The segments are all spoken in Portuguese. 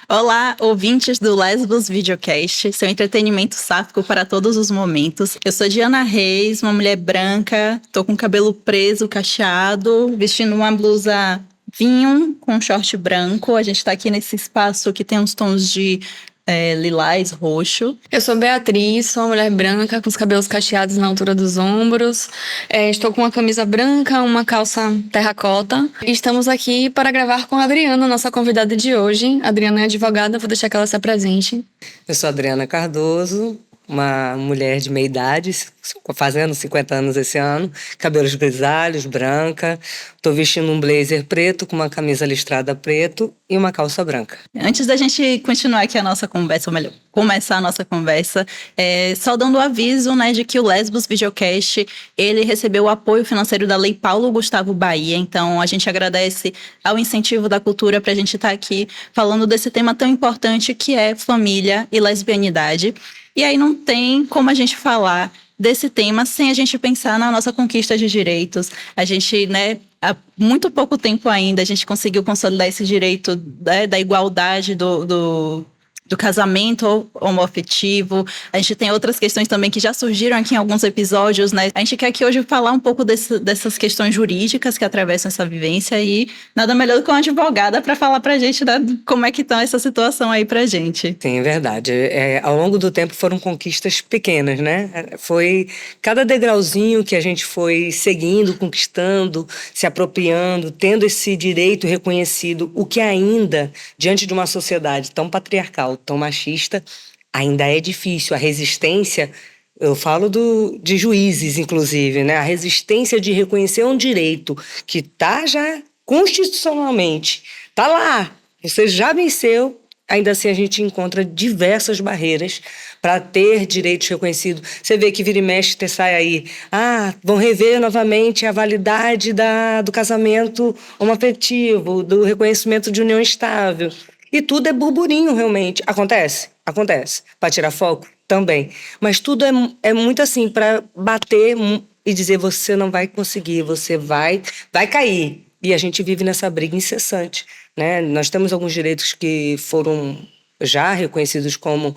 Olá, ouvintes do Lesbos Videocast, seu entretenimento sáfico para todos os momentos. Eu sou Diana Reis, uma mulher branca, tô com cabelo preso, cacheado, vestindo uma blusa vinho com short branco. A gente tá aqui nesse espaço que tem uns tons de lilás, roxo. Eu sou Beatriz, sou uma mulher branca com os cabelos cacheados na altura dos ombros. Estou com uma camisa branca, uma calça terracota. E estamos aqui para gravar com a Adriana, nossa convidada de hoje. A Adriana é advogada, vou deixar que ela se apresente. Eu sou Adriana Cardoso, uma mulher de meia idade, fazendo 50 anos esse ano, cabelos grisalhos, branca. Estou vestindo um blazer preto com uma camisa listrada preto e uma calça branca. Antes da gente continuar aqui a nossa conversa, ou melhor, começar a nossa conversa, só dando o aviso, né, de que o Lesbos Videocast, ele recebeu o apoio financeiro da Lei Paulo Gustavo Bahia, então a gente agradece ao incentivo da cultura para a gente estar aqui falando desse tema tão importante que é família e lesbianidade. E aí não tem como a gente falar desse tema sem a gente pensar na nossa conquista de direitos. A gente, né, há muito pouco tempo ainda, a gente conseguiu consolidar esse direito da igualdade do casamento homoafetivo. A gente tem outras questões também que já surgiram aqui em alguns episódios, né? A gente quer aqui hoje falar um pouco dessas questões jurídicas que atravessam essa vivência e nada melhor do que uma advogada para falar pra gente, né, como é que tá essa situação aí pra gente. Sim, é verdade. Ao longo do tempo foram conquistas pequenas, né? Foi cada degrauzinho que a gente foi seguindo, conquistando, se apropriando, tendo esse direito reconhecido, o que ainda, diante de uma sociedade tão patriarcal, tão machista, ainda é difícil. A resistência, eu falo de juízes, inclusive, né? A resistência de reconhecer um direito que está já constitucionalmente, está lá, você já venceu, ainda assim a gente encontra diversas barreiras para ter direitos reconhecidos. Você vê que vira e mexe, sai aí, vão rever novamente a validade do casamento homoafetivo, do reconhecimento de união estável. E tudo é burburinho, realmente. Acontece? Acontece. Para tirar foco? Também. Mas tudo é muito assim, para bater e dizer, você não vai conseguir, você vai cair. E a gente vive nessa briga incessante, né? Nós temos alguns direitos que foram já reconhecidos como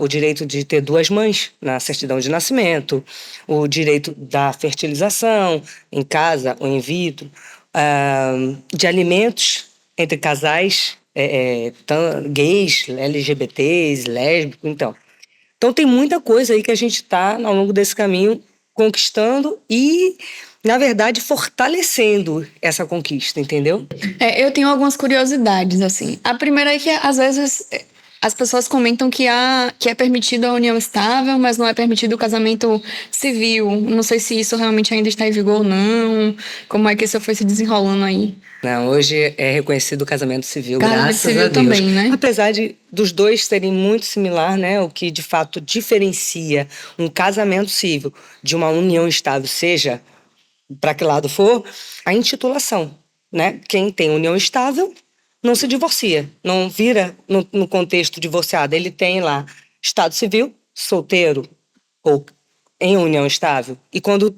o direito de ter duas mães na certidão de nascimento, o direito da fertilização em casa ou in vitro, de alimentos entre casais gays, LGBTs, lésbicos, então tem muita coisa aí que a gente está, ao longo desse caminho, conquistando e, na verdade, fortalecendo essa conquista, entendeu? Eu tenho algumas curiosidades, assim. A primeira é que, às vezes, as pessoas comentam que é permitido a união estável, mas não é permitido o casamento civil. Não sei se isso realmente ainda está em vigor ou não. Como é que isso foi se desenrolando aí? Não, hoje é reconhecido o casamento civil, graças a Deus. Também, né? Apesar dos dois serem muito similar, né? O que de fato diferencia um casamento civil de uma união estável, seja para que lado for, a intitulação, né? Quem tem união estável não se divorcia, não vira no contexto divorciado. Ele tem lá estado civil, solteiro ou em união estável. E quando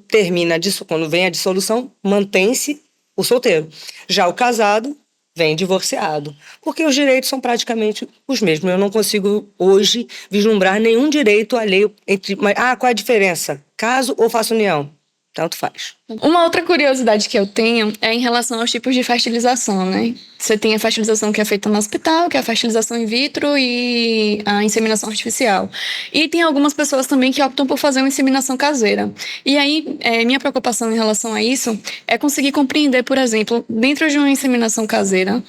vem a dissolução, mantém-se o solteiro. Já o casado vem divorciado, porque os direitos são praticamente os mesmos. Eu não consigo hoje vislumbrar nenhum direito alheio entre... qual é a diferença? Caso ou faço união? Tanto faz. Uma outra curiosidade que eu tenho é em relação aos tipos de fertilização, né? Você tem a fertilização que é feita no hospital, que é a fertilização in vitro e a inseminação artificial. E tem algumas pessoas também que optam por fazer uma inseminação caseira. E aí, minha preocupação em relação a isso é conseguir compreender, por exemplo, dentro de uma inseminação caseira,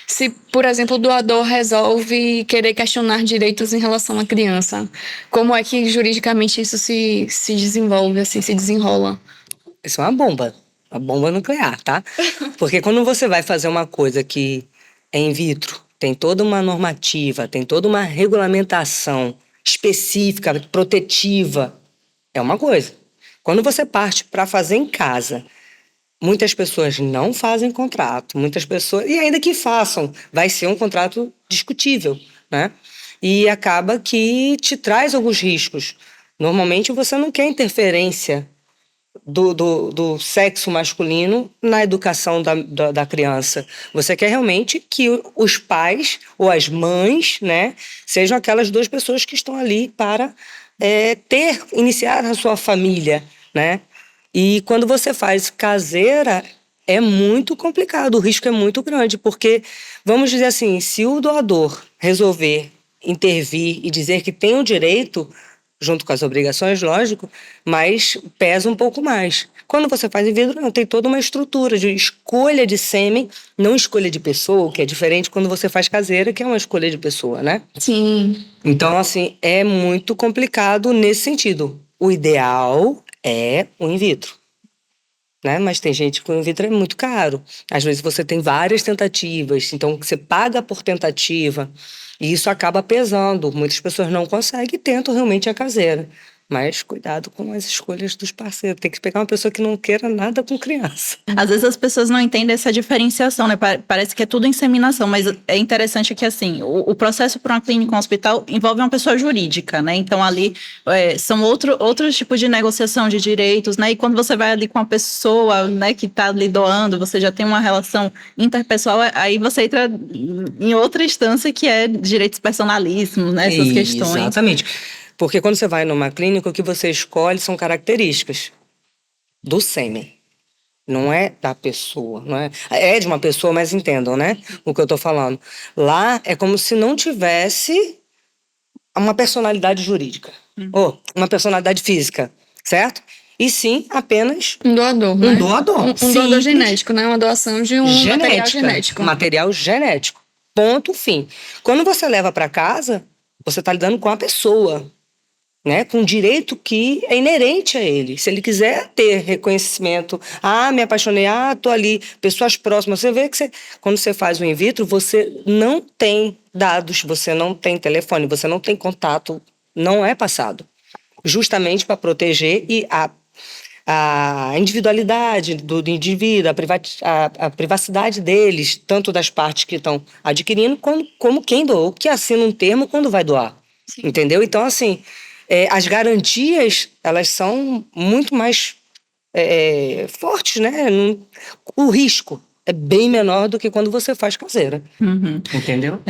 se, por exemplo, o doador resolve querer questionar direitos em relação à criança. Como é que juridicamente isso se desenvolve, assim, se desenrola? Isso é uma bomba. a bomba nuclear, tá? Porque quando você vai fazer uma coisa que é in vitro, tem toda uma normativa, tem toda uma regulamentação específica, protetiva, é uma coisa. Quando você parte para fazer em casa, muitas pessoas não fazem contrato, muitas pessoas, e ainda que façam, vai ser um contrato discutível, né? E acaba que te traz alguns riscos. Normalmente você não quer interferência do sexo masculino na educação da criança. Você quer realmente que os pais ou as mães, né, sejam aquelas duas pessoas que estão ali para iniciar a sua família, né? E quando você faz caseira, é muito complicado, o risco é muito grande, porque, vamos dizer assim, se o doador resolver intervir e dizer que tem o direito, junto com as obrigações, lógico, mas pesa um pouco mais. Quando você faz in vitro, não, tem toda uma estrutura de escolha de sêmen, não escolha de pessoa, que é diferente quando você faz caseira, que é uma escolha de pessoa, né? Sim. Então, assim, é muito complicado nesse sentido. O ideal é o in vitro, né? Mas tem gente que o in vitro é muito caro. Às vezes você tem várias tentativas, então você paga por tentativa e isso acaba pesando. Muitas pessoas não conseguem e tentam realmente a caseira. Mas cuidado com as escolhas dos parceiros. Tem que pegar uma pessoa que não queira nada com criança. Às vezes as pessoas não entendem essa diferenciação, né? Parece que é tudo inseminação, mas é interessante que, assim, o processo para uma clínica ou um hospital envolve uma pessoa jurídica, né? Então, ali são outros tipos de negociação de direitos, né? E quando você vai ali com a pessoa, né, que está ali doando, você já tem uma relação interpessoal, aí você entra em outra instância que é direitos personalíssimos, né? Essas questões. Exatamente. Porque quando você vai numa clínica, o que você escolhe são características do sêmen. Não é da pessoa, não é? É de uma pessoa, mas entendam, né? O que eu tô falando. Lá é como se não tivesse uma personalidade jurídica. Ou uma personalidade física, certo? E sim, apenas Um doador, né? um doador. Um doador genético, né? Uma doação de um material genético. Material genético. Ponto, fim. Quando você leva para casa, você está lidando com a pessoa, né, com um direito que é inerente a ele. Se ele quiser ter reconhecimento, me apaixonei, tô ali, pessoas próximas, você vê que quando você faz o in vitro, você não tem dados, você não tem telefone, você não tem contato, não é passado. Justamente para proteger e a individualidade do indivíduo, a privacidade deles, tanto das partes que estão adquirindo, como quem doou, que assina um termo quando vai doar. Sim. Entendeu? Então, assim, as garantias, elas são muito mais fortes, né? O risco é bem menor do que quando você faz caseira. Uhum. Entendeu?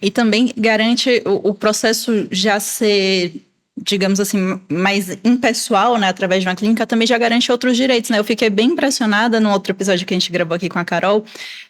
E também garante o processo já ser, digamos assim, mais impessoal, né, através de uma clínica, também já garante outros direitos, né? Eu fiquei bem impressionada no outro episódio que a gente gravou aqui com a Carol,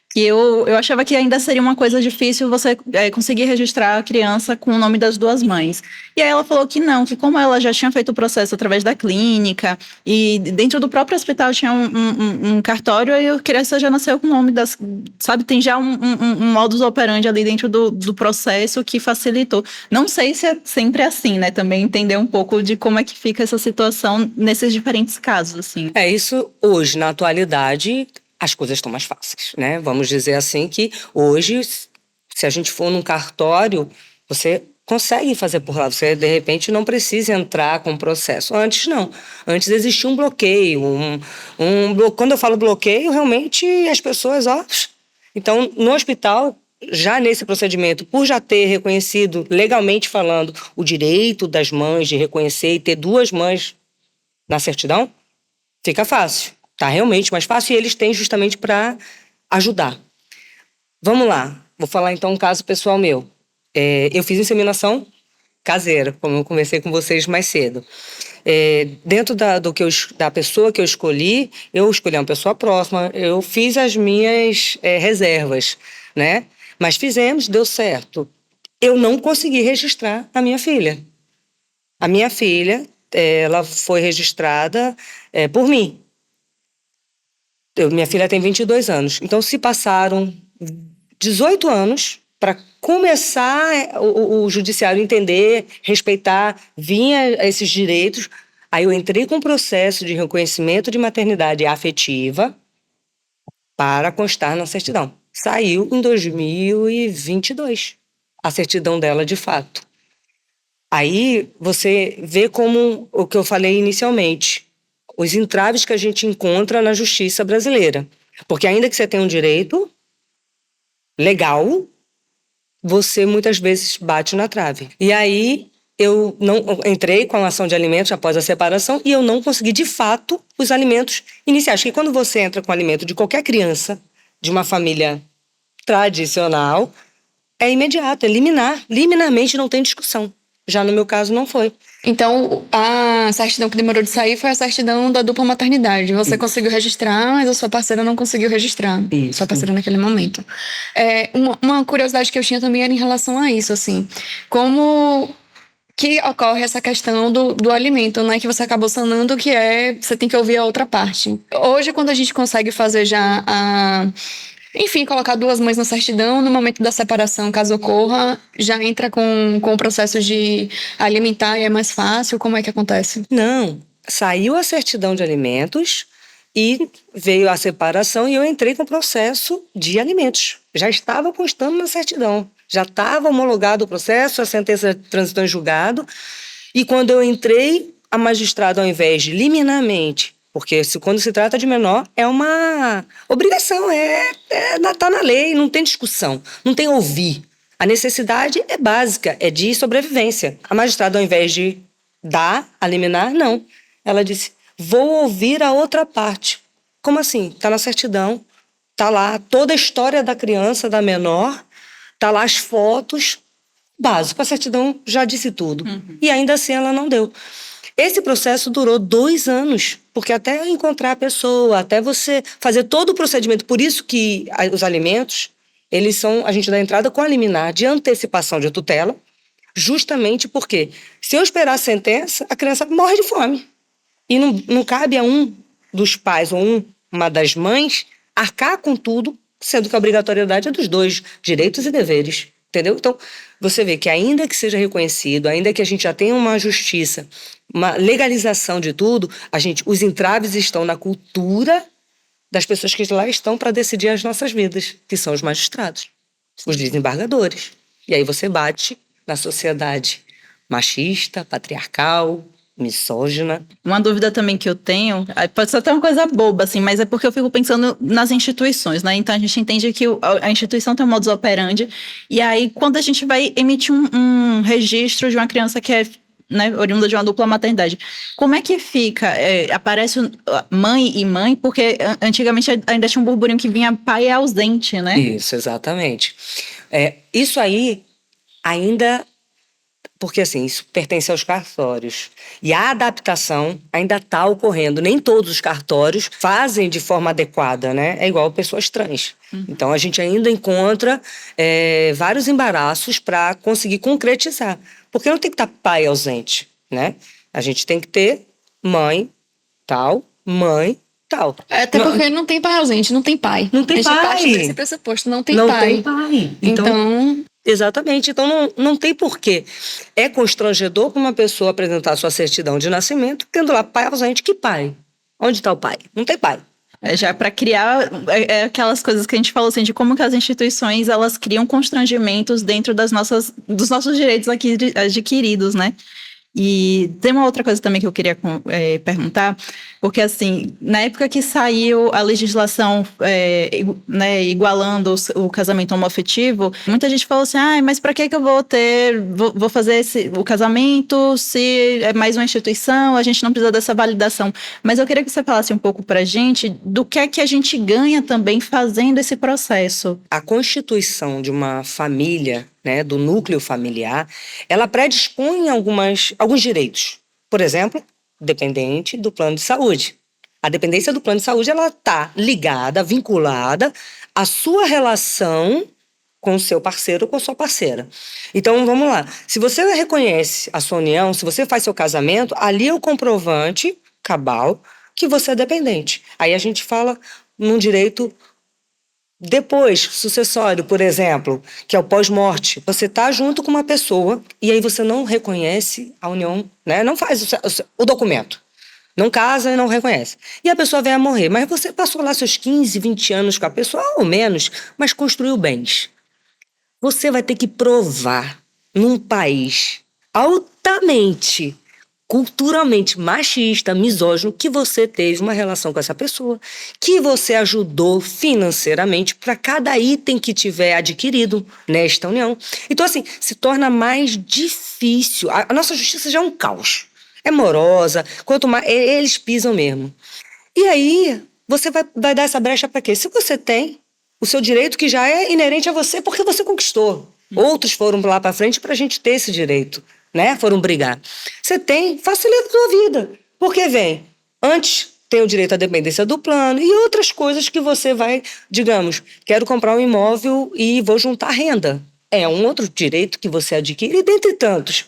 que eu achava que ainda seria uma coisa difícil você conseguir registrar a criança com o nome das duas mães. E aí ela falou que não, que como ela já tinha feito o processo através da clínica e dentro do próprio hospital tinha um cartório, e a criança já nasceu com o nome das... Sabe, tem já um modus operandi ali dentro do processo que facilitou. Não sei se é sempre assim, né? Também entender um pouco de como é que fica essa situação nesses diferentes casos, assim. Isso hoje, na atualidade, as coisas estão mais fáceis, né? Vamos dizer assim que hoje, se a gente for num cartório, você consegue fazer por lá. Você, de repente, não precisa entrar com o processo. Antes, não. Antes existia um bloqueio. Quando eu falo bloqueio, realmente as pessoas... Então, no hospital, já nesse procedimento, por já ter reconhecido, legalmente falando, o direito das mães de reconhecer e ter duas mães na certidão, fica fácil. Tá realmente mais fácil, e eles têm justamente para ajudar. Vamos lá, vou falar então um caso pessoal meu. Eu fiz inseminação caseira, como eu conversei com vocês mais cedo. Dentro da pessoa que eu escolhi uma pessoa próxima, eu fiz as minhas reservas, né? Mas fizemos, deu certo. Eu não consegui registrar a minha filha. A minha filha, ela foi registrada por mim. Minha filha tem 22 anos. Então, se passaram 18 anos para começar o judiciário entender, respeitar, vinha esses direitos, Aí eu entrei com um processo de reconhecimento de maternidade afetiva para constar na certidão. Saiu em 2022 a certidão dela de fato. Aí você vê como o que eu falei inicialmente, os entraves que a gente encontra na justiça brasileira. Porque ainda que você tenha um direito legal, você muitas vezes bate na trave. E aí eu não entrei com a ação de alimentos após a separação e eu não consegui, de fato, os alimentos iniciais. Porque quando você entra com alimento de qualquer criança, de uma família tradicional, é imediato, é liminar. Liminarmente não tem discussão. Já no meu caso não foi. Então, a certidão que demorou de sair foi a certidão da dupla maternidade. Você conseguiu registrar, mas a sua parceira não conseguiu registrar. Isso. Sua parceira naquele momento. Uma curiosidade que eu tinha também era em relação a isso, assim. Como que ocorre essa questão do alimento, né? Que você acabou sanando, que você tem que ouvir a outra parte. Hoje, quando a gente consegue fazer já enfim, colocar duas mães na certidão, no momento da separação, caso ocorra, já entra com o processo de alimentar e é mais fácil? Como é que acontece? Não, saiu a certidão de alimentos e veio a separação e eu entrei com o processo de alimentos. Já estava constando na certidão, já estava homologado o processo, a sentença transitou em julgado. E quando eu entrei, a magistrada, ao invés de liminarmente, porque quando se trata de menor, é uma obrigação, tá na lei, não tem discussão, não tem ouvir. A necessidade é básica, é de sobrevivência. A magistrada, ao invés de dar, a liminar, não. Ela disse, vou ouvir a outra parte. Como assim? Está na certidão, está lá toda a história da criança, da menor, está lá as fotos, básico, a certidão já disse tudo. E ainda assim ela não deu. Esse processo durou 2 anos, porque até encontrar a pessoa, até você fazer todo o procedimento, por isso que os alimentos, a gente dá entrada com a liminar de antecipação de tutela, justamente porque se eu esperar a sentença, a criança morre de fome. E não cabe a um dos pais ou uma das mães arcar com tudo, sendo que a obrigatoriedade é dos dois, direitos e deveres. Entendeu? Então, você vê que ainda que seja reconhecido, ainda que a gente já tenha uma justiça, uma legalização de tudo, os entraves estão na cultura das pessoas que lá estão para decidir as nossas vidas, que são os magistrados, os desembargadores. E aí você bate na sociedade machista, patriarcal, misógina. Uma dúvida também que eu tenho, pode ser até uma coisa boba, assim, mas é porque eu fico pensando nas instituições, né? Então a gente entende que a instituição tem um modus operandi, e aí quando a gente vai emitir um registro de uma criança que é, né, oriunda de uma dupla maternidade, como é que fica? Aparece mãe e mãe, porque antigamente ainda tinha um burburinho que vinha pai ausente, né? Isso, exatamente. Isso aí ainda... Porque, assim, isso pertence aos cartórios. E a adaptação ainda está ocorrendo. Nem todos os cartórios fazem de forma adequada, né? É igual pessoas trans. Então, a gente ainda encontra vários embaraços para conseguir concretizar. Porque não tem que estar pai ausente, né? A gente tem que ter mãe, tal, mãe, tal. Até porque não tem pai ausente, não tem pai. Não tem pai. A gente parte desse pressuposto, não tem não pai. Não tem pai. Então... Exatamente, então não tem porquê. É constrangedor para uma pessoa apresentar sua certidão de nascimento tendo lá pai ausente. Que pai? Onde está o pai? Não tem pai. Já para criar aquelas coisas que a gente falou assim, de como que as instituições elas criam constrangimentos dentro dos nossos direitos aqui adquiridos, né? E tem uma outra coisa também que eu queria perguntar, porque assim, na época que saiu a legislação né, igualando o casamento homoafetivo, muita gente falou assim, mas para que eu vou fazer o casamento se é mais uma instituição, a gente não precisa dessa validação. Mas eu queria que você falasse um pouco pra gente do que é que a gente ganha também fazendo esse processo. A constituição de uma família, né, do núcleo familiar, ela predispõe alguns direitos. Por exemplo, dependente do plano de saúde. A dependência do plano de saúde ela está ligada, vinculada à sua relação com o seu parceiro ou com a sua parceira. Então, vamos lá. Se você reconhece a sua união, se você faz seu casamento, ali é o comprovante cabal que você é dependente. Aí a gente fala num direito Depois, sucessório, por exemplo, que é o pós-morte. Você está junto com uma pessoa e aí você não reconhece a união, né? Não faz o documento. Não casa e não reconhece. E a pessoa vem a morrer. Mas você passou lá seus 15, 20 anos com a pessoa, ou menos, mas construiu bens. Você vai ter que provar num país altamente, culturalmente machista, misógino, que você teve uma relação com essa pessoa, que você ajudou financeiramente para cada item que tiver adquirido nesta união. Então, assim, se torna mais difícil. A nossa justiça já é um caos. É morosa, quanto mais. Eles pisam mesmo. E aí, você vai dar essa brecha para quê? Se você tem o seu direito que já é inerente a você, porque você conquistou. Outros foram lá para frente para a gente ter esse direito, né? Foram brigar. Você tem, facilita a sua vida. Porque vem, antes tem o direito à dependência do plano e outras coisas que você vai, digamos, quero comprar um imóvel e vou juntar renda. É um outro direito que você adquire, dentre tantos.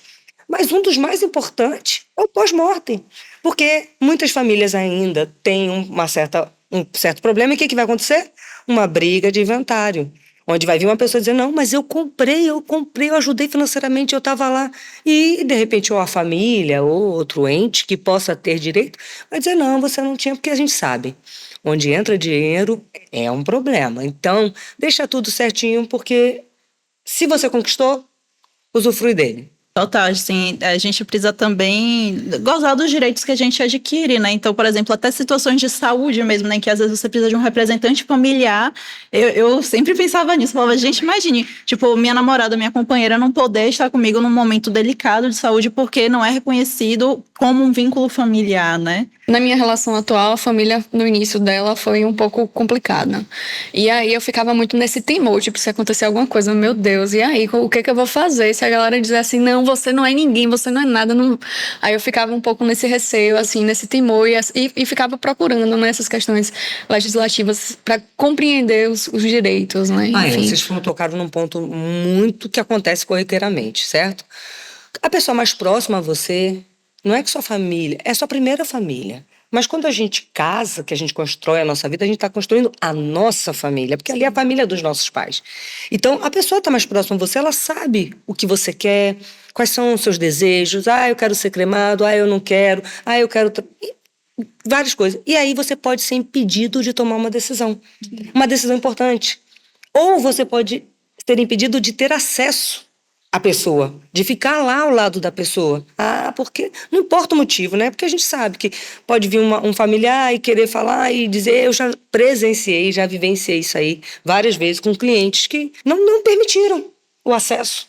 Mas um dos mais importantes é o pós-mortem. Porque muitas famílias ainda têm um certo problema. E o que vai acontecer? Uma briga de inventário. Onde vai vir uma pessoa dizer, não, mas eu comprei, eu ajudei financeiramente, eu estava lá. E, de repente, ou a família, ou outro ente que possa ter direito, vai dizer, não, você não tinha, porque a gente sabe. Onde entra dinheiro é um problema. Então, deixa tudo certinho, porque se você conquistou, usufrui dele. Total, assim, a gente precisa também gozar dos direitos que a gente adquire, né? Então, por exemplo, até situações de saúde mesmo, né? Que às vezes você precisa de um representante familiar. Eu sempre pensava nisso, falava, gente, imagine, tipo, minha namorada, minha companheira não poder estar comigo num momento delicado de saúde porque não é reconhecido como um vínculo familiar, né? Na minha relação atual, a família, no início dela, foi um pouco complicada. E aí eu ficava muito nesse temor, tipo, se acontecer alguma coisa, meu Deus, e aí, o que eu vou fazer? Se a galera dizer assim, não, você não é ninguém, você não é nada, não... Aí eu ficava um pouco nesse receio, assim, nesse temor, e ficava procurando, né, essas questões legislativas para compreender os direitos, né? Enfim. Vocês tocaram num ponto muito que acontece corriqueiramente, certo? A pessoa mais próxima a você não é que sua família, é sua primeira família. Mas quando a gente casa, que a gente constrói a nossa vida, a gente está construindo a nossa família, porque ali é a família dos nossos pais. Então, a pessoa está mais próxima a você, ela sabe o que você quer, quais são os seus desejos. Eu quero ser cremado, eu não quero, eu quero... Várias coisas. E aí você pode ser impedido de tomar uma decisão importante. Ou você pode ser impedido de ter acesso à pessoa, de ficar lá ao lado da pessoa. Porque não importa o motivo, né? Porque a gente sabe que pode vir um familiar e querer falar e dizer, eu já presenciei, já vivenciei isso aí várias vezes com clientes que não permitiram o acesso.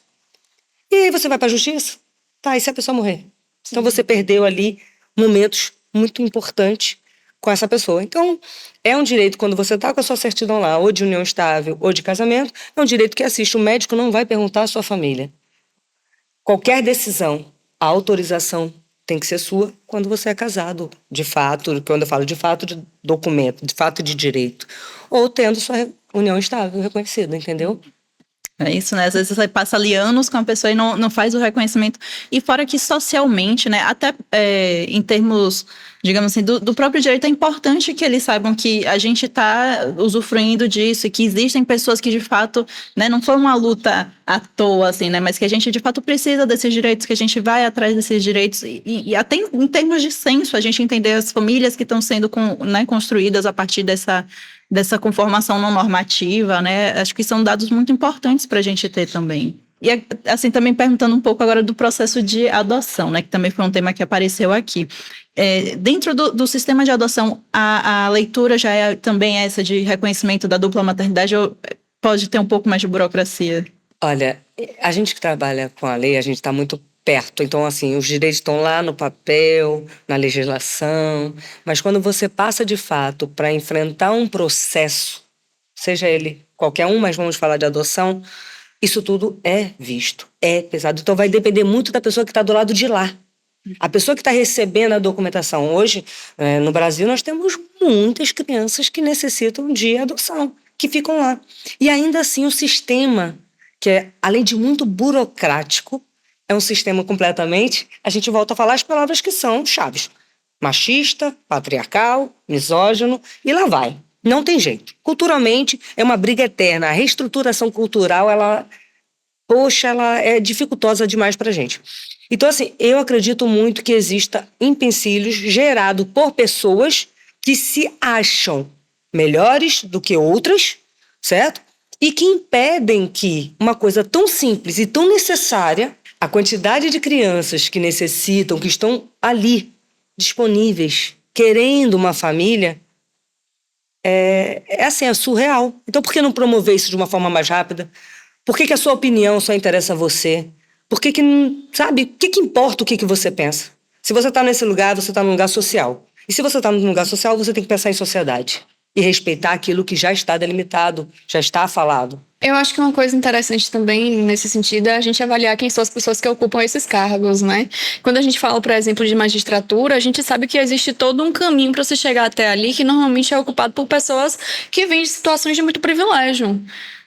E aí você vai para a justiça? Tá, e se a pessoa morrer? Sim. Então você perdeu ali momentos muito importantes com essa pessoa. Então, é um direito, quando você está com a sua certidão lá, ou de união estável, ou de casamento, é um direito que assiste. O médico não vai perguntar à sua família. Qualquer decisão, a autorização tem que ser sua quando você é casado, de fato, quando eu falo de fato de documento, de fato de direito, ou tendo sua união estável reconhecida, entendeu? É isso, né? Às vezes você passa ali anos com a pessoa e não faz o reconhecimento. E fora que socialmente, né? Até em termos, digamos assim, do próprio direito, é importante que eles saibam que a gente está usufruindo disso e que existem pessoas que, de fato, né, não foi uma luta à toa, assim, né? Mas que a gente, de fato, precisa desses direitos, que a gente vai atrás desses direitos. E até em termos de censo, a gente entender as famílias que estão sendo construídas a partir dessa conformação não normativa, né? Acho que são dados muito importantes para a gente ter também. E, assim, também perguntando um pouco agora do processo de adoção, né? Que também foi um tema que apareceu aqui. Dentro do sistema de adoção, a leitura já é também essa de reconhecimento da dupla maternidade ou pode ter um pouco mais de burocracia? Olha, a gente que trabalha com a lei, a gente está muito perto. Então, assim, os direitos estão lá no papel, na legislação, mas quando você passa de fato para enfrentar um processo, seja ele qualquer um, mas vamos falar de adoção, isso tudo é visto, é pesado. Então vai depender muito da pessoa que está do lado de lá. A pessoa que está recebendo a documentação. Hoje, no Brasil, nós temos muitas crianças que necessitam de adoção, que ficam lá. E ainda assim o sistema, que é, além de muito burocrático, é um sistema completamente... A gente volta a falar as palavras que são chaves. Machista, patriarcal, misógino, e lá vai. Não tem jeito. Culturalmente, é uma briga eterna. A reestruturação cultural, ela é dificultosa demais para a gente. Então, assim, eu acredito muito que exista empecilhos gerados por pessoas que se acham melhores do que outras, certo? E que impedem que uma coisa tão simples e tão necessária, a quantidade de crianças que necessitam, que estão ali, disponíveis, querendo uma família, é surreal. Então, por que não promover isso de uma forma mais rápida? Por que a sua opinião só interessa a você? Por que sabe, o que importa o que você pensa? Se você está nesse lugar, você está num lugar social. E se você está num lugar social, você tem que pensar em sociedade. E respeitar aquilo que já está delimitado, já está falado. Eu acho que uma coisa interessante também nesse sentido é a gente avaliar quem são as pessoas que ocupam esses cargos, né? Quando a gente fala, por exemplo, de magistratura, a gente sabe que existe todo um caminho para se chegar até ali, que normalmente é ocupado por pessoas que vêm de situações de muito privilégio,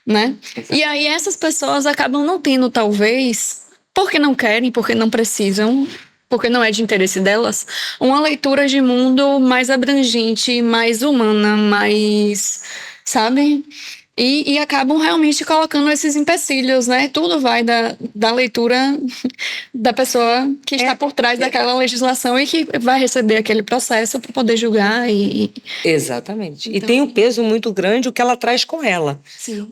né? E aí essas pessoas acabam não tendo, talvez, porque não querem, porque não precisam, porque não é de interesse delas, uma leitura de mundo mais abrangente, mais humana, mais, sabe? E acabam realmente colocando esses empecilhos, né? Tudo vai da leitura da pessoa que está por trás daquela legislação e que vai receber aquele processo para poder julgar. Exatamente. Então, e tem um peso muito grande o que ela traz com ela. Sim.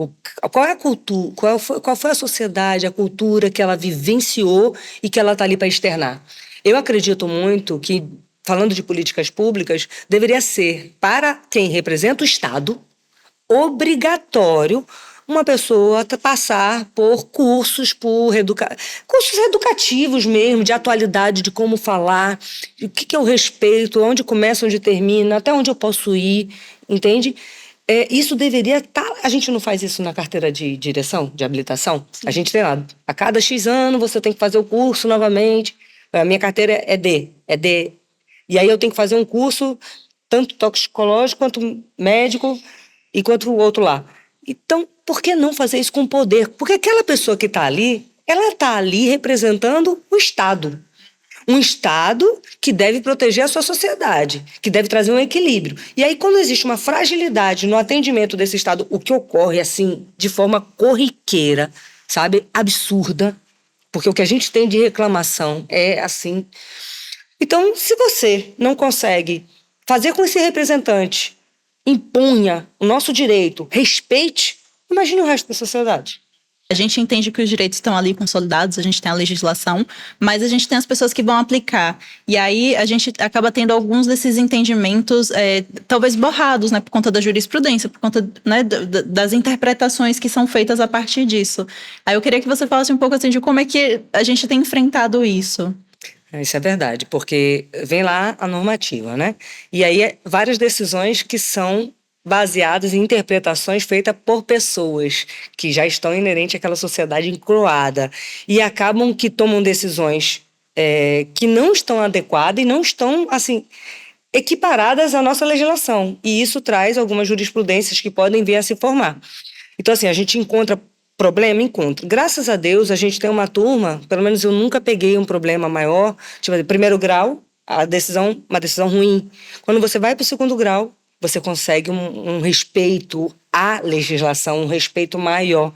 Qual é a cultura, qual foi a sociedade, a cultura que ela vivenciou e que ela está ali para externar? Eu acredito muito que, falando de políticas públicas, deveria ser, para quem representa o Estado, obrigatório uma pessoa passar por cursos, cursos educativos mesmo, de atualidade, de como falar, o que é o respeito, onde começa, onde termina, até onde eu posso ir, entende? Isso deveria estar... A gente não faz isso na carteira de direção, de habilitação? Sim. A gente tem lá, a cada X anos você tem que fazer o curso novamente. A minha carteira é D. E aí eu tenho que fazer um curso, tanto toxicológico quanto médico, e quanto o outro lá. Então, por que não fazer isso com poder? Porque aquela pessoa que está ali, ela está ali representando o Estado. Um Estado que deve proteger a sua sociedade, que deve trazer um equilíbrio. E aí, quando existe uma fragilidade no atendimento desse Estado, o que ocorre, assim, de forma corriqueira, sabe, absurda, porque o que a gente tem de reclamação é assim. Então, se você não consegue fazer com esse representante impunha o nosso direito, respeite, imagine o resto da sociedade. A gente entende que os direitos estão ali consolidados, a gente tem a legislação, mas a gente tem as pessoas que vão aplicar. E aí a gente acaba tendo alguns desses entendimentos, talvez borrados, né, por conta da jurisprudência, por conta, né, das interpretações que são feitas a partir disso. Aí eu queria que você falasse um pouco assim, de como é que a gente tem enfrentado isso. Isso é verdade, porque vem lá a normativa, né? E aí várias decisões que são baseadas em interpretações feitas por pessoas que já estão inerentes àquela sociedade encruada e acabam que tomam decisões que não estão adequadas e não estão, assim, equiparadas à nossa legislação. E isso traz algumas jurisprudências que podem vir a se formar. Então, assim, a gente encontra problema? Encontro. Graças a Deus, a gente tem uma turma, pelo menos eu nunca peguei um problema maior, tipo, primeiro grau, uma decisão ruim. Quando você vai para o segundo grau, você consegue um respeito à legislação, um respeito maior.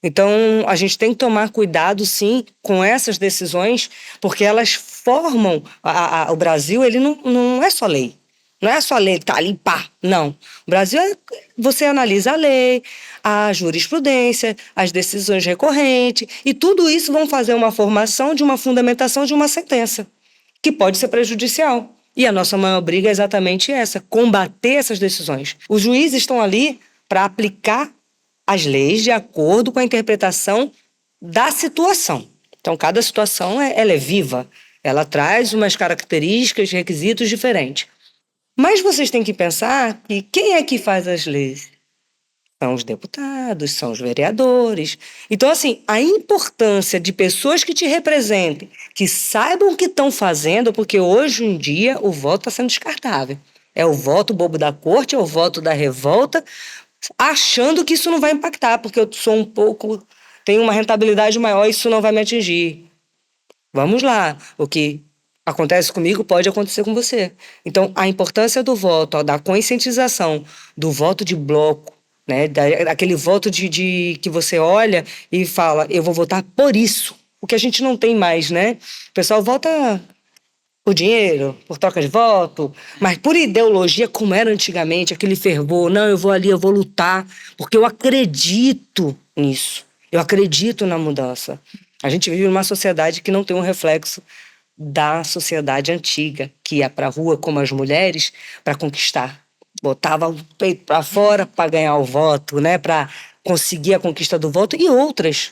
Então, a gente tem que tomar cuidado, sim, com essas decisões, porque elas formam... O Brasil, ele não é só lei. Não é só lei que está ali, pá, não. O Brasil, você analisa a lei, a jurisprudência, as decisões recorrentes, e tudo isso vão fazer uma formação de uma fundamentação de uma sentença, que pode ser prejudicial. E a nossa maior briga é exatamente essa, combater essas decisões. Os juízes estão ali para aplicar as leis de acordo com a interpretação da situação. Então, cada situação ela é viva, ela traz umas características, requisitos diferentes. Mas vocês têm que pensar que quem é que faz as leis? São os deputados, são os vereadores. Então, assim, a importância de pessoas que te representem, que saibam o que estão fazendo, porque hoje em dia o voto está sendo descartável. É o voto bobo da corte, é o voto da revolta, achando que isso não vai impactar, porque eu sou tenho uma rentabilidade maior, isso não vai me atingir. Vamos lá, o que Acontece comigo, pode acontecer com você. Então, a importância do voto, da conscientização, do voto de bloco, né? Aquele voto de que você olha e fala, eu vou votar por isso. O que a gente não tem mais, né? O pessoal vota por dinheiro, por troca de voto, mas por ideologia, como era antigamente, aquele fervor. Não, eu vou ali, eu vou lutar, porque eu acredito nisso. Eu acredito na mudança. A gente vive numa sociedade que não tem um reflexo da sociedade antiga, que ia para a rua como as mulheres para conquistar. Botava o peito para fora para ganhar o voto, né? Para conseguir a conquista do voto e outras.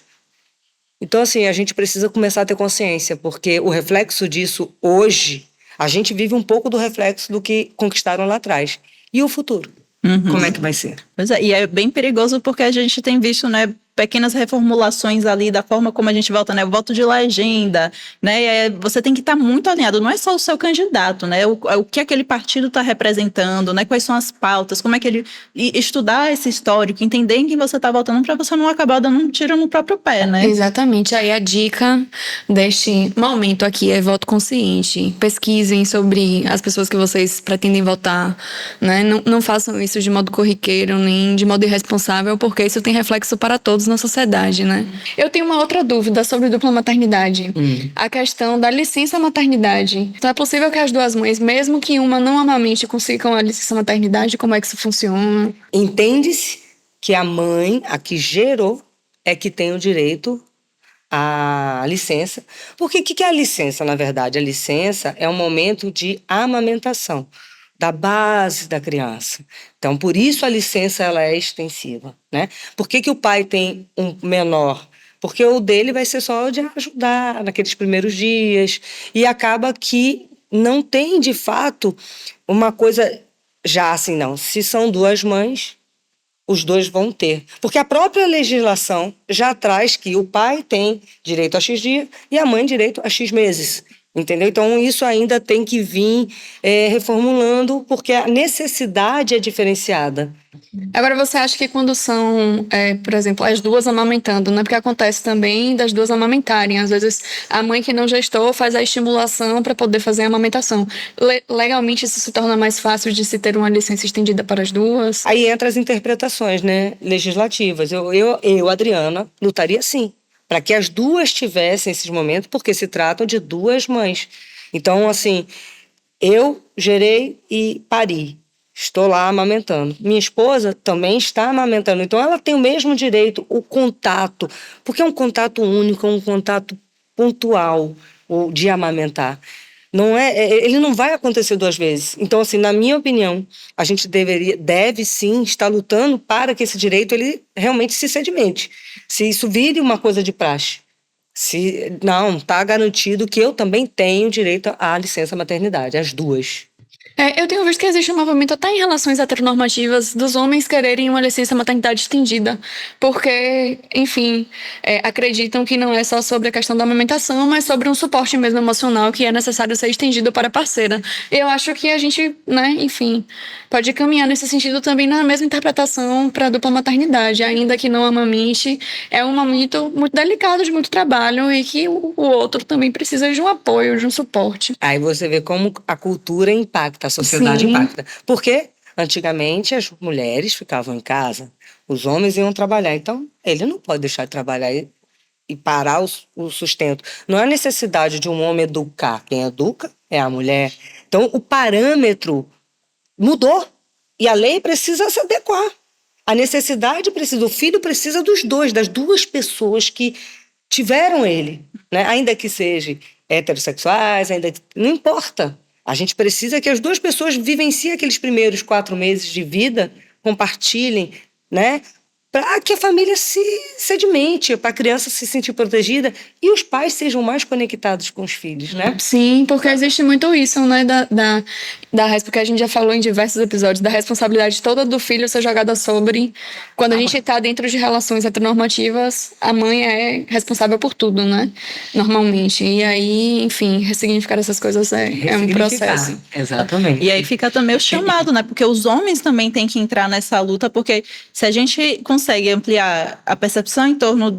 Então, assim, a gente precisa começar a ter consciência, porque o reflexo disso hoje, a gente vive um pouco do reflexo do que conquistaram lá atrás. E o futuro? Como é que vai ser? Pois é, e é bem perigoso porque a gente tem visto, né, pequenas reformulações ali da forma como a gente vota, né, o voto de legenda, né, você tem que estar muito alinhado, não é só o seu candidato, né, o que aquele partido está representando, né, quais são as pautas, como é que ele... E estudar esse histórico, entender em quem você está votando para você não acabar dando um tiro no próprio pé, né? Exatamente. Aí a dica deste momento aqui é voto consciente. Pesquisem sobre as pessoas que vocês pretendem votar, né? Não façam isso de modo corriqueiro, nem de modo irresponsável, porque isso tem reflexo para todos na sociedade, né? Eu tenho uma outra dúvida sobre dupla maternidade. A questão da licença maternidade. Então é possível que as duas mães, mesmo que uma não amamente, consigam a licença maternidade? Como é que isso funciona? Entende-se que a mãe, a que gerou, é que tem o direito à licença. Porque o que é a licença, na verdade? A licença é um momento de amamentação da base da criança. Então, por isso a licença ela é extensiva, né? Por que o pai tem um menor? Porque o dele vai ser só de ajudar naqueles primeiros dias e acaba que não tem, de fato, uma coisa já assim, não. Se são duas mães, os dois vão ter. Porque a própria legislação já traz que o pai tem direito a X dia e a mãe direito a X meses. Entendeu? Então, isso ainda tem que vir reformulando, porque a necessidade é diferenciada. Agora, você acha que quando são, por exemplo, as duas amamentando, né? Porque acontece também das duas amamentarem. Às vezes, a mãe que não gestou faz a estimulação para poder fazer a amamentação. Legalmente, isso se torna mais fácil de se ter uma licença estendida para as duas? Aí entra as interpretações, né, legislativas. Eu, Adriana, lutaria sim, para que as duas tivessem esses momentos, porque se tratam de duas mães. Então, assim, eu gerei e pari. Estou lá amamentando. Minha esposa também está amamentando. Então, ela tem o mesmo direito, o contato, porque é um contato único, um contato pontual, o de amamentar. Não ele não vai acontecer duas vezes. Então, assim, na minha opinião, a gente deve sim estar lutando para que esse direito ele realmente se sedimente. Se isso vire uma coisa de praxe. Se não, está garantido que eu também tenho direito à licença maternidade, as duas. Eu tenho visto que existe um movimento até em relações heteronormativas dos homens quererem uma licença maternidade estendida, porque, enfim, acreditam que não é só sobre a questão da amamentação, mas sobre um suporte mesmo emocional que é necessário ser estendido para a parceira. Eu acho que a gente, né, enfim, pode caminhar nesse sentido também na mesma interpretação para a dupla maternidade, ainda que não amamente, é um momento muito delicado de muito trabalho e que o outro também precisa de um apoio, de um suporte. Aí você vê como a cultura impacta, a sociedade Sim. impacta. Porque antigamente as mulheres ficavam em casa, os homens iam trabalhar. Então, ele não pode deixar de trabalhar e parar o sustento. Não é necessidade de um homem educar. Quem educa é a mulher. Então, o parâmetro mudou e a lei precisa se adequar. A necessidade precisa, o filho precisa dos dois, das duas pessoas que tiveram ele, né? Ainda que sejam heterossexuais, não importa. A gente precisa que as duas pessoas vivenciem aqueles primeiros 4 meses de vida, compartilhem, né? Para que a família se sedimente, para a criança se sentir protegida e os pais sejam mais conectados com os filhos, né? Sim, porque existe muito isso, né, porque a gente já falou em diversos episódios, da responsabilidade toda do filho ser jogada sobre. Quando a gente está dentro de relações heteronormativas, a mãe é responsável por tudo, né? Normalmente. E aí, enfim, ressignificar essas coisas é um processo. Exatamente. E aí fica também o chamado, né? Porque os homens também têm que entrar nessa luta, porque se a gente conseguir consegue ampliar a percepção em torno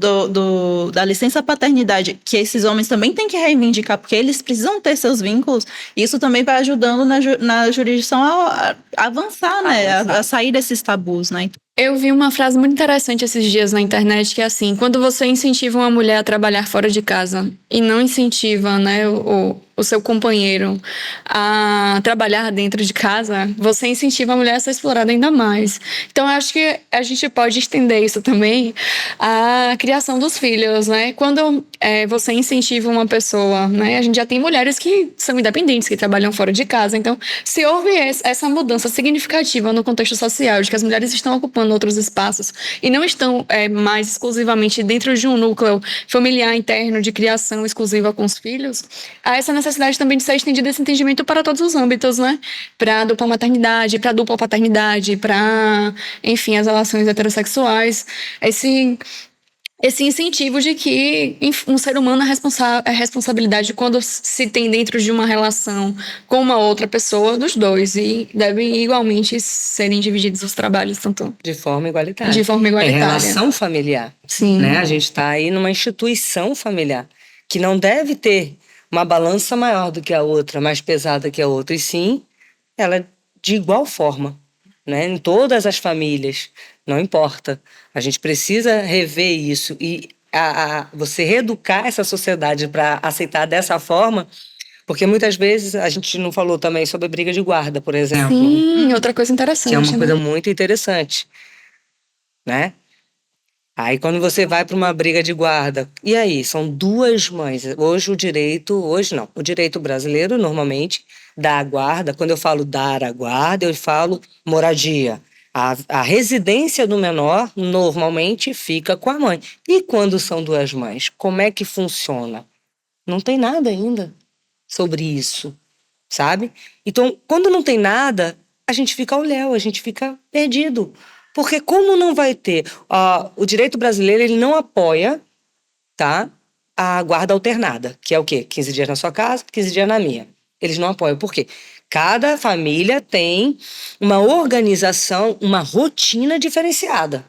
da licença paternidade, que esses homens também têm que reivindicar, porque eles precisam ter seus vínculos, isso também vai ajudando na jurisdição a avançar, né? A sair desses tabus, né? Eu vi uma frase muito interessante esses dias na internet, que é assim: quando você incentiva uma mulher a trabalhar fora de casa e não incentiva, né, o seu companheiro a trabalhar dentro de casa, você incentiva a mulher a ser explorada ainda mais. Então, eu acho que a gente pode estender isso também à criação dos filhos, né? Quando você incentiva uma pessoa, né? A gente já tem mulheres que são independentes, que trabalham fora de casa. Então, se houve essa mudança significativa no contexto social, de que as mulheres estão ocupando outros espaços e não estão mais exclusivamente dentro de um núcleo familiar interno de criação exclusiva com os filhos, há essa necessidade também de ser estendido esse entendimento para todos os âmbitos, né? Para a dupla maternidade, para a dupla paternidade, para, enfim, as relações heterossexuais. Esse incentivo de que um ser humano é responsabilidade quando se tem dentro de uma relação com uma outra pessoa dos dois, e devem igualmente serem divididos os trabalhos, tanto de forma igualitária. De forma igualitária. É relação familiar. Sim. Né? A gente está aí numa instituição familiar que não deve ter uma balança maior do que a outra, mais pesada que a outra, e sim, ela de igual forma, né? Em todas as famílias, não importa. A gente precisa rever isso e você reeducar essa sociedade para aceitar dessa forma, porque muitas vezes a gente não falou também sobre briga de guarda, por exemplo. Sim, outra coisa interessante. Que é uma coisa muito interessante, né? Aí quando você vai para uma briga de guarda, e aí? São duas mães. O direito brasileiro normalmente dá a guarda. Quando eu falo dar a guarda, eu falo moradia. A residência do menor normalmente fica com a mãe. E quando são duas mães, como é que funciona? Não tem nada ainda sobre isso, sabe? Então, quando não tem nada, a gente fica ao léu, a gente fica perdido. Porque como não vai ter... o direito brasileiro, ele não apoia, tá, a guarda alternada, que é o quê? 15 dias na sua casa, 15 dias na minha. Eles não apoiam. Por quê? Cada família tem uma organização, uma rotina diferenciada,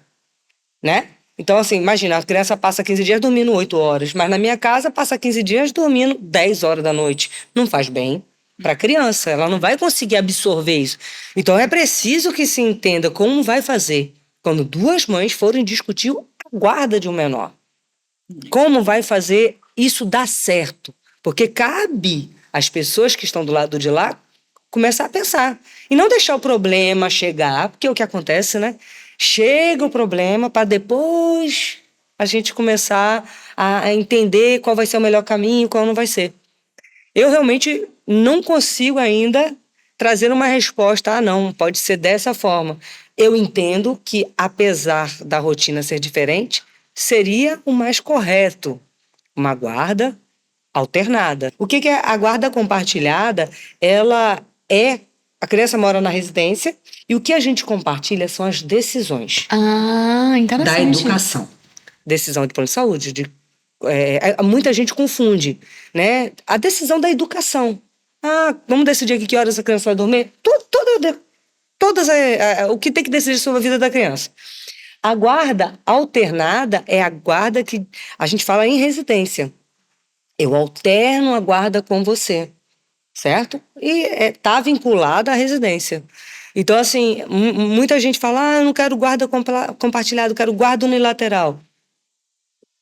né? Então, assim, imagina, a criança passa 15 dias dormindo 8 horas, mas na minha casa passa 15 dias dormindo 10 horas da noite. Não faz bem para a criança, ela não vai conseguir absorver isso. Então é preciso que se entenda como vai fazer quando duas mães forem discutir a guarda de um menor. Como vai fazer isso dar certo? Porque cabe às pessoas que estão do lado de lá começar a pensar. E não deixar o problema chegar, porque é o que acontece, né? Chega o problema para depois a gente começar a entender qual vai ser o melhor caminho, qual não vai ser. Eu realmente não consigo ainda trazer uma resposta, não, pode ser dessa forma. Eu entendo que, apesar da rotina ser diferente, seria o mais correto uma guarda alternada. O que é a guarda compartilhada? Ela é... A criança mora na residência e o que a gente compartilha são as decisões interessante. Da educação. Decisão de plano de saúde, muita gente confunde, né? A decisão da educação. Vamos decidir aqui que horas a criança vai dormir? Todas o que tem que decidir sobre a vida da criança. A guarda alternada é a guarda que a gente fala em residência. Eu alterno a guarda com você, certo? E está vinculada à residência. Então, assim, muita gente fala, eu não quero guarda compartilhada, eu quero guarda unilateral.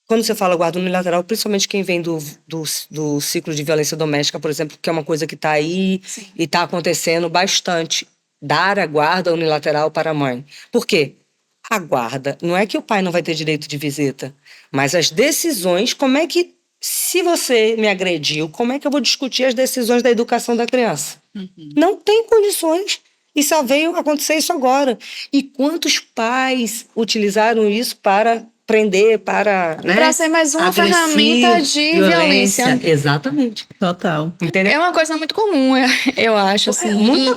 Quando você fala guarda unilateral, principalmente quem vem do ciclo de violência doméstica, por exemplo, que é uma coisa que está aí Sim. e está acontecendo bastante, dar a guarda unilateral para a mãe. Por quê? A guarda, não é que o pai não vai ter direito de visita, mas as decisões, como é que, se você me agrediu, como é que eu vou discutir as decisões da educação da criança? Uhum. Não tem condições. E só veio acontecer isso agora. E quantos pais utilizaram isso para prender, para ser mais uma ferramenta de violência. Exatamente. Total. Entendeu? É uma coisa muito comum, eu acho. Assim,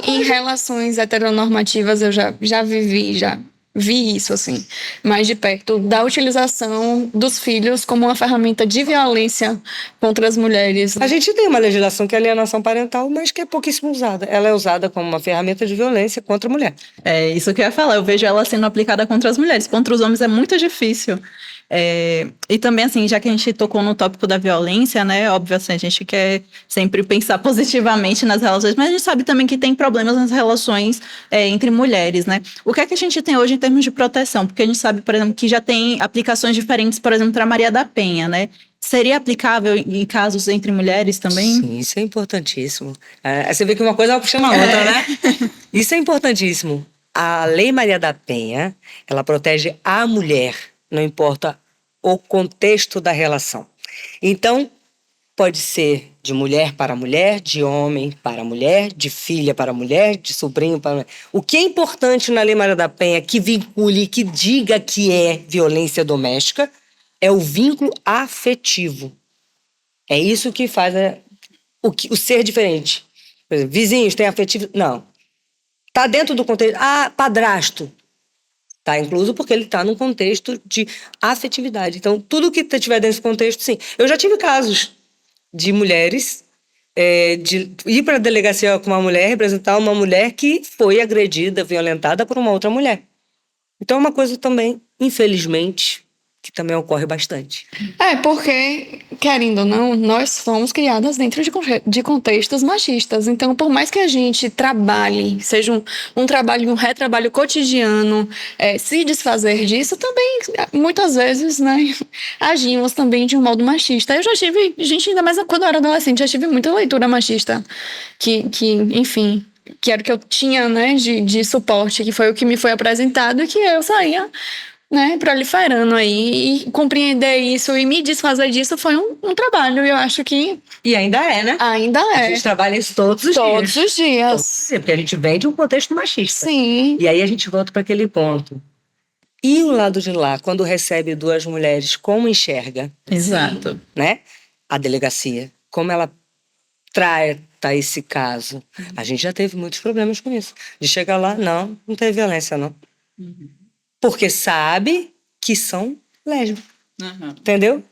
em relações heteronormativas, eu já vivi, já vi isso, assim, mais de perto, da utilização dos filhos como uma ferramenta de violência contra as mulheres. A gente tem uma legislação que é a alienação parental, mas que é pouquíssimo usada. Ela é usada como uma ferramenta de violência contra a mulher. É isso que eu ia falar. Eu vejo ela sendo aplicada contra as mulheres. Contra os homens é muito difícil. E também, assim, já que a gente tocou no tópico da violência, né? Óbvio, assim, a gente quer sempre pensar positivamente nas relações, mas a gente sabe também que tem problemas nas relações entre mulheres, né? O que é que a gente tem hoje em termos de proteção? Porque a gente sabe, por exemplo, que já tem aplicações diferentes, por exemplo, para Maria da Penha, né? Seria aplicável em casos entre mulheres também? Sim, isso é importantíssimo. Você vê que uma coisa vai puxando a outra, né? Isso é importantíssimo. A Lei Maria da Penha, ela protege a mulher, não importa o contexto da relação. Então, pode ser de mulher para mulher, de homem para mulher, de filha para mulher, de sobrinho para mulher. O que é importante na Lei Maria da Penha, que vincule, que diga que é violência doméstica, é o vínculo afetivo. É isso que faz o ser diferente. Por exemplo, vizinhos têm afetivo? Não. Está dentro do contexto. Padrasto. Está incluso porque ele está num contexto de afetividade. Então, tudo que estiver dentro desse contexto, sim. Eu já tive casos de mulheres de ir para a delegacia com uma mulher, representar uma mulher que foi agredida, violentada por uma outra mulher. Então, é uma coisa também, infelizmente, que também ocorre bastante. Porque, querendo ou não, nós fomos criadas dentro de contextos machistas. Então, por mais que a gente trabalhe, seja um trabalho, um retrabalho cotidiano, se desfazer disso, também, muitas vezes, né, agimos também de um modo machista. Eu já tive, gente, ainda mais quando eu era adolescente, já tive muita leitura machista, enfim, que era o que eu tinha, né, de suporte, que foi o que me foi apresentado e que eu saía, né, proliferando aí, e compreender isso e me desfazer disso foi um trabalho, eu acho que... E ainda é, né? Ainda A é. gente trabalha isso todos os dias. Todos os dias. Porque a gente vem de um contexto machista. Sim. E aí a gente volta para aquele ponto. E o lado de lá, quando recebe duas mulheres, como enxerga? Exato. Né? A delegacia. Como ela trata esse caso? A gente já teve muitos problemas com isso. De chegar lá, não teve violência, não. Porque sabe que são lésbicas. Entendeu?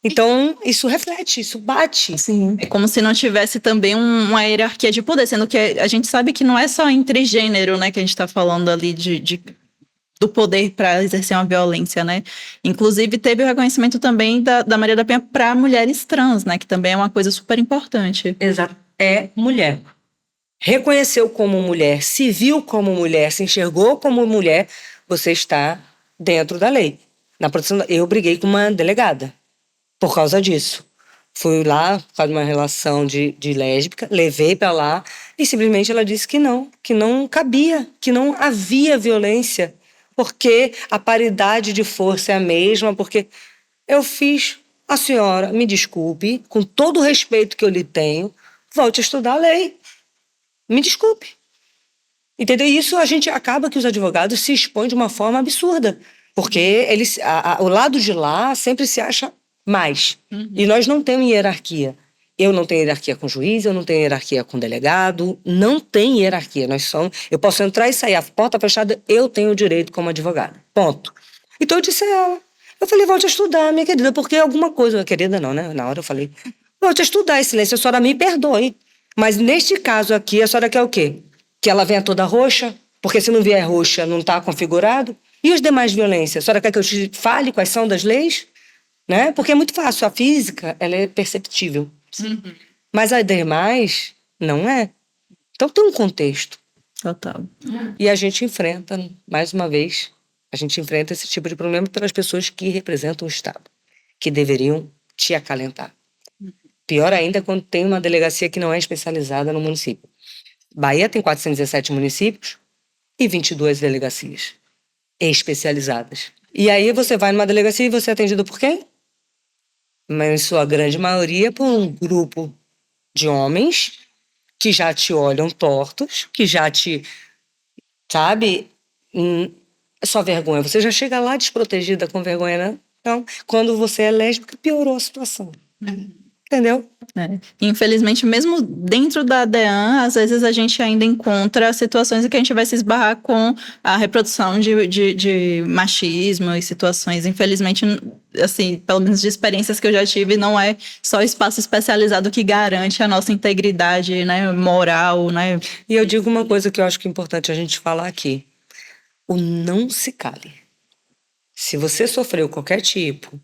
Então, isso reflete, isso bate. Sim. É como se não tivesse também uma hierarquia de poder, sendo que a gente sabe que não é só entre gênero, né, que a gente está falando ali do poder para exercer uma violência, né? Inclusive, teve o reconhecimento também da Maria da Penha para mulheres trans, né, que também é uma coisa super importante. Exato. É mulher. Reconheceu como mulher, se viu como mulher, se enxergou como mulher, você está dentro da lei. Na proteção, eu briguei com uma delegada por causa disso. Fui lá, por causa de uma relação de lésbica, levei para lá e simplesmente ela disse que não cabia, que não havia violência, porque a paridade de força é a mesma, porque eu fiz, a senhora, me desculpe, com todo o respeito que eu lhe tenho, volte a estudar a lei. Me desculpe. Entendeu? Isso a gente acaba que os advogados se expõem de uma forma absurda, porque eles, o lado de lá sempre se acha mais. E nós não temos hierarquia. Eu não tenho hierarquia com juiz, eu não tenho hierarquia com delegado, não tem hierarquia. Eu posso entrar e sair, a porta fechada, eu tenho o direito como advogada. Ponto. Então eu disse a ela, eu falei, volte a estudar, minha querida, porque alguma coisa, querida não, né? Na hora eu falei, volte a estudar, excelência, a senhora me perdoe. Mas neste caso aqui, a senhora quer o quê? Que ela venha toda roxa? Porque se não vier roxa, não está configurado? E as demais violências? A senhora quer que eu te fale quais são das leis? Né? Porque é muito fácil, a física ela é perceptível. Mas as demais, não é. Então tem um contexto. Total. E a gente enfrenta, mais uma vez, a gente enfrenta esse tipo de problema pelas pessoas que representam o Estado, que deveriam te acalentar. Pior ainda é quando tem uma delegacia que não é especializada no município. Bahia tem 417 municípios e 22 delegacias especializadas. E aí você vai numa delegacia e você é atendido por quem? Mas em sua grande maioria por um grupo de homens que já te olham tortos, que já te... Sabe? É só vergonha. Você já chega lá desprotegida com vergonha, né? Então, quando você é lésbica, piorou a situação. Entendeu? Infelizmente, mesmo dentro da DEAN, às vezes a gente ainda encontra situações em que a gente vai se esbarrar com a reprodução de machismo e situações. Infelizmente, assim, pelo menos de experiências que eu já tive, não é só o espaço especializado que garante a nossa integridade, né, moral, né? E eu digo uma coisa que eu acho que é importante a gente falar aqui. O não se cale. Se você sofreu qualquer tipo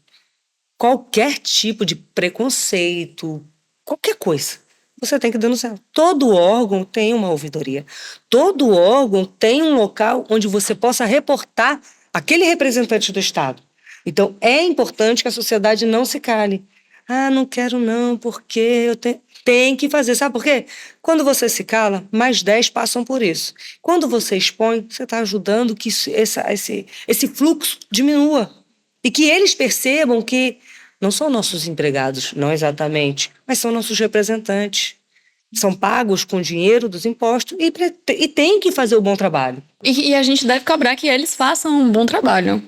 de preconceito, qualquer coisa, você tem que denunciar. Todo órgão tem uma ouvidoria. Todo órgão tem um local onde você possa reportar aquele representante do Estado. Então, é importante que a sociedade não se cale. Ah, não quero não, porque eu tenho... Tem que fazer. Sabe por quê? Quando você se cala, mais 10 passam por isso. Quando você expõe, você está ajudando que esse fluxo diminua. E que eles percebam que não são nossos empregados, não exatamente, mas são nossos representantes. São pagos com dinheiro dos impostos e têm que fazer o bom trabalho. E a gente deve cobrar que eles façam um bom trabalho.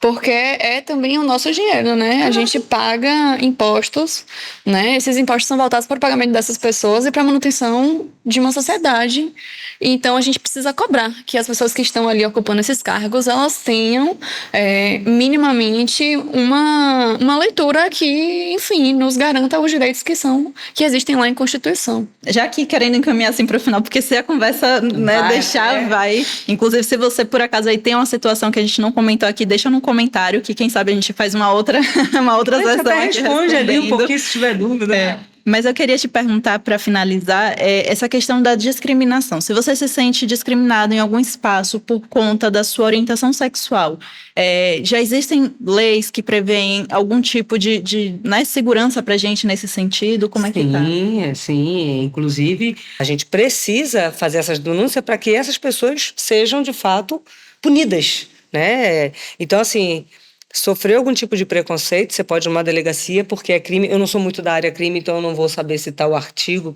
Porque é também o nosso dinheiro, né? A gente paga impostos, né? Esses impostos são voltados para o pagamento dessas pessoas e para a manutenção de uma sociedade. Então, a gente precisa cobrar que as pessoas que estão ali ocupando esses cargos, elas tenham minimamente uma leitura que, enfim, nos garanta os direitos que existem lá em Constituição. Já que querendo encaminhar assim para o final, porque se a conversa vai. Inclusive, se você, por acaso, aí tem uma situação que a gente não comentou aqui, deixa no comentário, que quem sabe a gente faz uma outra sessão até aqui responde ali um pouquinho se tiver dúvida. Mas eu queria te perguntar, para finalizar, essa questão da discriminação. Se você se sente discriminado em algum espaço por conta da sua orientação sexual, já existem leis que prevêem algum tipo de segurança para a gente nesse sentido? Como é que tá? Sim. Inclusive, a gente precisa fazer essas denúncias para que essas pessoas sejam, de fato, punidas, né? Então, assim... Sofreu algum tipo de preconceito, você pode ir numa delegacia, porque é crime. Eu não sou muito da área crime, então eu não vou saber citar o artigo,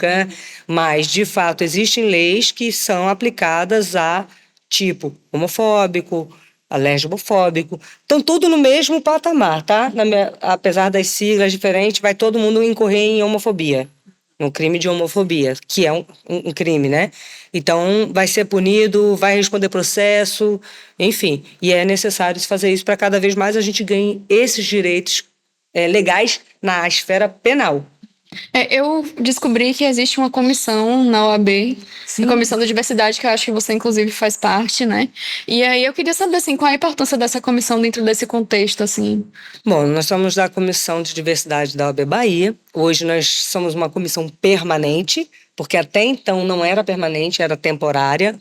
mas, de fato, existem leis que são aplicadas a tipo homofóbico, a lesbofóbico. Estão tudo no mesmo patamar, tá? Apesar das siglas diferentes, vai todo mundo incorrer em homofobia. Um crime de homofobia, que é um crime, né? Então, vai ser punido, vai responder processo, enfim. E é necessário fazer isso para cada vez mais a gente ganhe esses direitos legais na esfera penal. Eu descobri que existe uma comissão na OAB, a Comissão da Diversidade, que eu acho que você, inclusive, faz parte, né? E aí eu queria saber, assim, qual a importância dessa comissão dentro desse contexto, assim? Bom, nós somos da Comissão de Diversidade da OAB Bahia. Hoje nós somos uma comissão permanente, porque até então não era permanente, era temporária.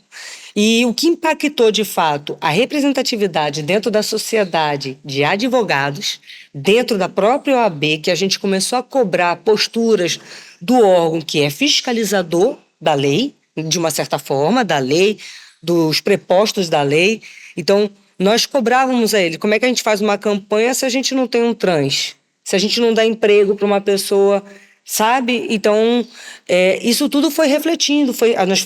E o que impactou, de fato, a representatividade dentro da sociedade de advogados, dentro da própria OAB, que a gente começou a cobrar posturas do órgão que é fiscalizador da lei, de uma certa forma, da lei, dos prepostos da lei. Então, nós cobrávamos a ele, como é que a gente faz uma campanha se a gente não tem um trans? Se a gente não dá emprego para uma pessoa... Sabe? Então, isso tudo foi refletindo. Nós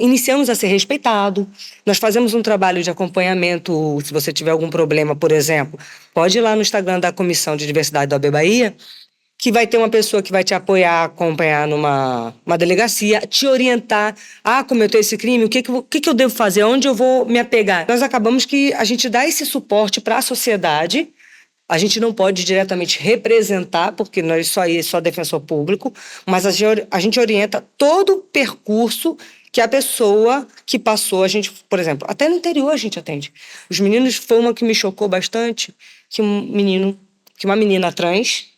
iniciamos a ser respeitado. Nós fazemos um trabalho de acompanhamento. Se você tiver algum problema, por exemplo, pode ir lá no Instagram da Comissão de Diversidade da OAB Bahia, que vai ter uma pessoa que vai te apoiar, acompanhar numa delegacia, te orientar. Cometeu esse crime, o que eu devo fazer? Onde eu vou me apegar? Nós acabamos que a gente dá esse suporte para a sociedade. A gente não pode diretamente representar, porque nós só defensor público, mas a gente orienta todo o percurso que a pessoa que passou, por exemplo, até no interior a gente atende. Os meninos, foi uma que me chocou bastante, que uma menina trans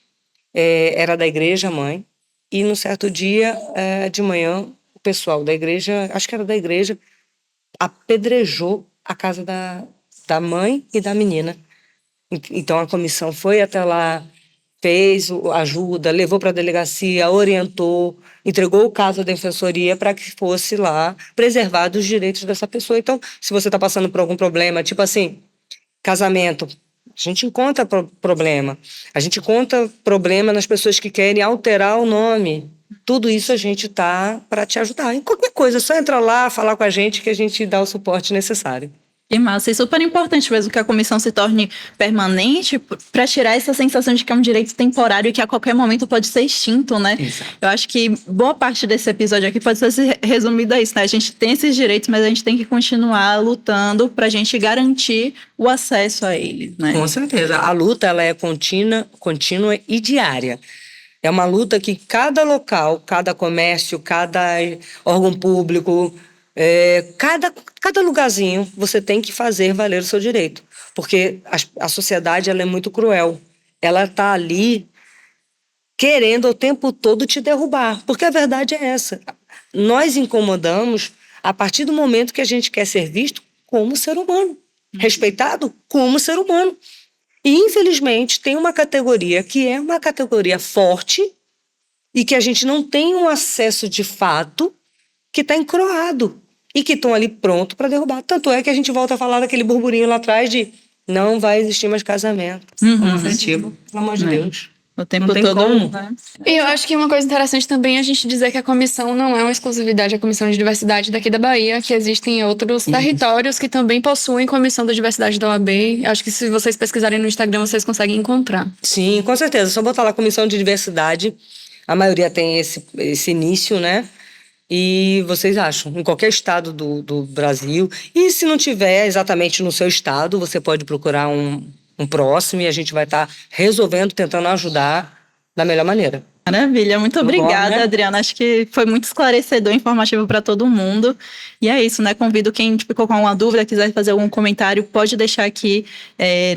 era da igreja, mãe, e num certo dia de manhã, o pessoal da igreja, acho que era da igreja, apedrejou a casa da mãe e da menina. Então, a comissão foi até lá, fez ajuda, levou para a delegacia, orientou, entregou o caso à defensoria para que fosse lá preservados os direitos dessa pessoa. Então, se você está passando por algum problema, tipo assim, casamento, a gente encontra problema. A gente encontra problema nas pessoas que querem alterar o nome. Tudo isso a gente está para te ajudar. Em qualquer coisa, é só entrar lá, falar com a gente que a gente dá o suporte necessário. Que massa, e super importante mesmo que a comissão se torne permanente para tirar essa sensação de que é um direito temporário e que a qualquer momento pode ser extinto, né? Exato. Eu acho que boa parte desse episódio aqui pode ser resumida a isso, né? A gente tem esses direitos, mas a gente tem que continuar lutando para a gente garantir o acesso a eles, né? Com certeza. A luta ela é contínua e diária. É uma luta que cada local, cada comércio, cada órgão público, cada lugarzinho você tem que fazer valer o seu direito. Porque a sociedade ela é muito cruel. Ela está ali querendo o tempo todo te derrubar. Porque a verdade é essa. Nós incomodamos a partir do momento que a gente quer ser visto como ser humano. Respeitado como ser humano. E, infelizmente, tem uma categoria que é uma categoria forte e que a gente não tem um acesso de fato, que está encroado e que estão ali pronto para derrubar. Tanto é que a gente volta a falar daquele burburinho lá atrás de não vai existir mais casamento homoafetivo. Pelo amor de Deus. O tempo Não tem todo. como. Né? E eu acho que uma coisa interessante também é a gente dizer que a comissão não é uma exclusividade, a Comissão de Diversidade daqui da Bahia, que existem outros territórios que também possuem Comissão da Diversidade da OAB. Acho que se vocês pesquisarem no Instagram, vocês conseguem encontrar. Sim, com certeza. Só botar lá Comissão de Diversidade. A maioria tem esse início, né? E vocês acham, em qualquer estado do Brasil. E se não tiver exatamente no seu estado, você pode procurar um próximo e a gente vai estar resolvendo, tentando ajudar da melhor maneira. Maravilha, muito obrigada, bom, né? Adriana. Acho que foi muito esclarecedor, informativo para todo mundo. E é isso, né? Convido quem ficou com alguma dúvida, quiser fazer algum comentário, pode deixar aqui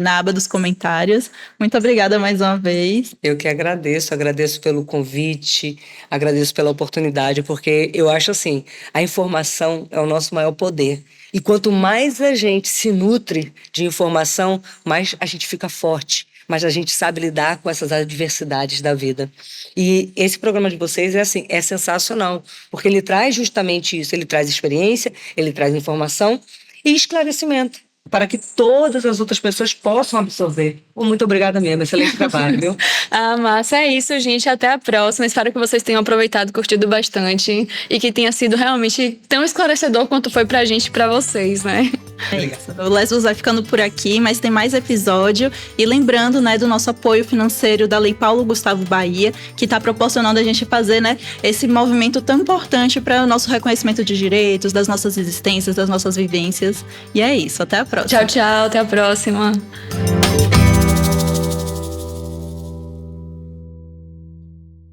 na aba dos comentários. Muito obrigada mais uma vez. Eu que agradeço pelo convite, agradeço pela oportunidade, porque eu acho assim, a informação é o nosso maior poder. E quanto mais a gente se nutre de informação, mais a gente fica forte, mais a gente sabe lidar com essas adversidades da vida. E esse programa de vocês é sensacional, porque ele traz justamente isso, ele traz experiência, ele traz informação e esclarecimento, para que todas as outras pessoas possam absorver. Muito obrigada mesmo, excelente trabalho, viu? Ah, massa, é isso, gente. Até a próxima. Espero que vocês tenham aproveitado, curtido bastante e que tenha sido realmente tão esclarecedor quanto foi pra gente e pra vocês, né? É isso. O Lesbos vai ficando por aqui, mas tem mais episódio. E lembrando, né, do nosso apoio financeiro da Lei Paulo Gustavo Bahia, que está proporcionando a gente fazer, né, esse movimento tão importante para o nosso reconhecimento de direitos, das nossas existências, das nossas vivências. E é isso. Até a próxima. Tchau, tchau. Até a próxima.